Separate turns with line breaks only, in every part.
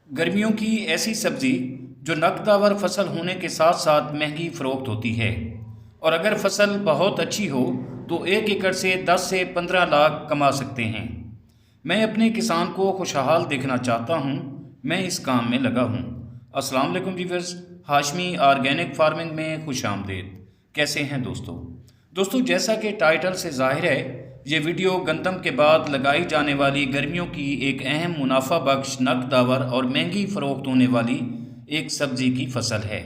गर्मियों की ऐसी सब्ज़ी जो नकदावर फसल होने के साथ साथ महंगी फ़रोख्त होती है और अगर फसल बहुत अच्छी हो तो 1 एकड़ से 10 से 15 लाख कमा सकते हैं। मैं अपने किसान को खुशहाल देखना चाहता हूँ। मैं इस काम में लगा हूँ। अस्सलाम वालेकुम व्यूअर्स, हाशमी ऑर्गेनिक फार्मिंग में खुश आमदीद। कैसे हैं दोस्तों, जैसा कि टाइटल से जाहिर है, ये वीडियो गंदम के बाद लगाई जाने वाली गर्मियों की एक अहम मुनाफा बख्श नकदावर और महंगी फ़रोख्त होने वाली एक सब्ज़ी की फसल है।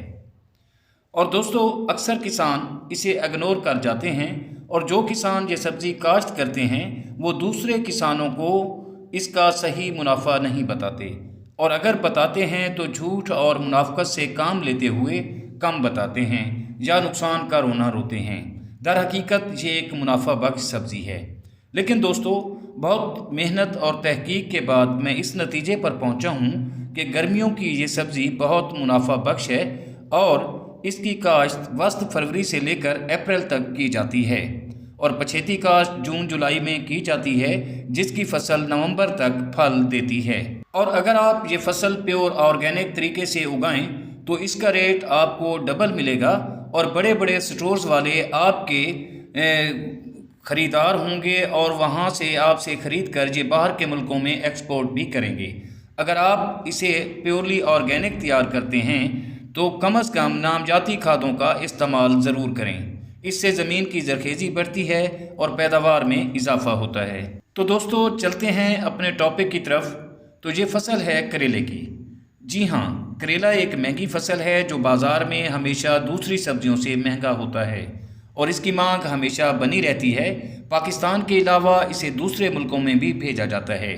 और दोस्तों, अक्सर किसान इसे इग्नोर कर जाते हैं और जो किसान ये सब्ज़ी काश्त करते हैं वो दूसरे किसानों को इसका सही मुनाफा नहीं बताते, और अगर बताते हैं तो झूठ और मुनाफकत से काम लेते हुए कम बताते हैं या नुकसान का रोना रोते हैं। दर हकीकत ये एक मुनाफा बख्श सब्ज़ी है। लेकिन दोस्तों, बहुत मेहनत और तहकीक के बाद मैं इस नतीजे पर पहुंचा हूं कि गर्मियों की ये सब्ज़ी बहुत मुनाफा बख्श है और इसकी काश्त वस्त फरवरी से लेकर अप्रैल तक की जाती है और पछेती काश्त जून जुलाई में की जाती है, जिसकी फसल नवंबर तक फल देती है। और अगर आप ये फसल प्योर ऑर्गेनिक तरीके से उगाएं तो इसका रेट आपको डबल मिलेगा और बड़े बड़े स्टोर्स वाले आपके ख़रीदार होंगे और वहाँ से आपसे ख़रीद कर ये बाहर के मुल्कों में एक्सपोर्ट भी करेंगे। अगर आप इसे प्योरली ऑर्गेनिक तैयार करते हैं तो कम से कम नामजाती खादों का इस्तेमाल ज़रूर करें। इससे ज़मीन की ज़रखेज़ी बढ़ती है और पैदावार में इजाफ़ा होता है। तो दोस्तों, चलते हैं अपने टॉपिक की तरफ। तो ये फसल है करेले की। जी हाँ, करेला एक महंगी फसल है जो बाज़ार में हमेशा दूसरी सब्जियों से महंगा होता है और इसकी मांग हमेशा बनी रहती है। पाकिस्तान के अलावा इसे दूसरे मुल्कों में भी भेजा जाता है।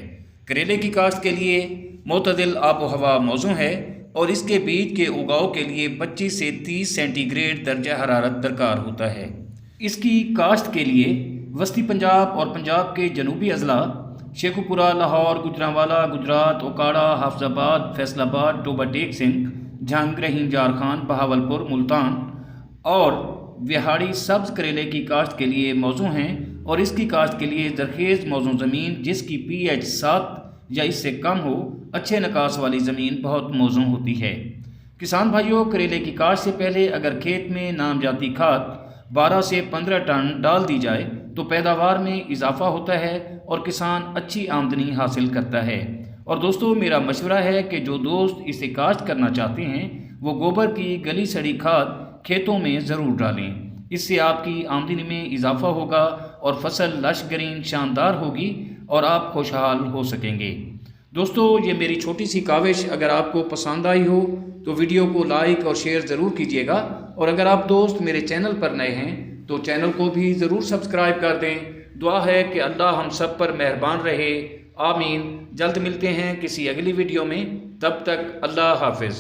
करेले की काश्त के लिए मोतदिल आबो हवा मौजू है और इसके बीज के उगाव के लिए 25 से 30 सेंटीग्रेड दर्जा हरारत दरकार होता है। इसकी काश्त के लिए वस्ती पंजाब और पंजाब के जनूबी अजला शेखुपुरा, लाहौर, गुजरांवाला, गुजरात, ओकाड़ा, हाफजाबाद, फैसलाबाद, टोबा टेक सिंह, झांगरही, झारखंड, बहावलपुर, मुल्तान और विहाड़ी सब्ज़ करेले की काश्त के लिए मौजू हैं और इसकी काश्त के लिए जरखेज़ मौजू ज़मीन जिसकी pH 7 या इससे कम हो, अच्छे निकास वाली ज़मीन बहुत मौजू होती है। किसान भाइयों, करेले की काश्त से पहले अगर खेत में नामजाती खाद 12 से 15 टन डाल दी जाए तो पैदावार में इजाफा होता है और किसान अच्छी आमदनी हासिल करता है। और दोस्तों, मेरा मशवरा है कि जो दोस्त इसे काश्त करना चाहते हैं वो गोबर की गली सड़ी खाद खेतों में ज़रूर डालें। इससे आपकी आमदनी में इजाफा होगा और फसल लश ग्रीन शानदार होगी और आप खुशहाल हो सकेंगे। दोस्तों, ये मेरी छोटी सी काविश अगर आपको पसंद आई हो तो वीडियो को लाइक और शेयर ज़रूर कीजिएगा, और अगर आप दोस्त मेरे चैनल पर नए हैं तो चैनल को भी ज़रूर सब्सक्राइब कर दें। दुआ है कि अल्लाह हम सब पर मेहरबान रहे। आमीन। जल्द मिलते हैं किसी अगली वीडियो में, तब तक अल्लाह हाफिज़।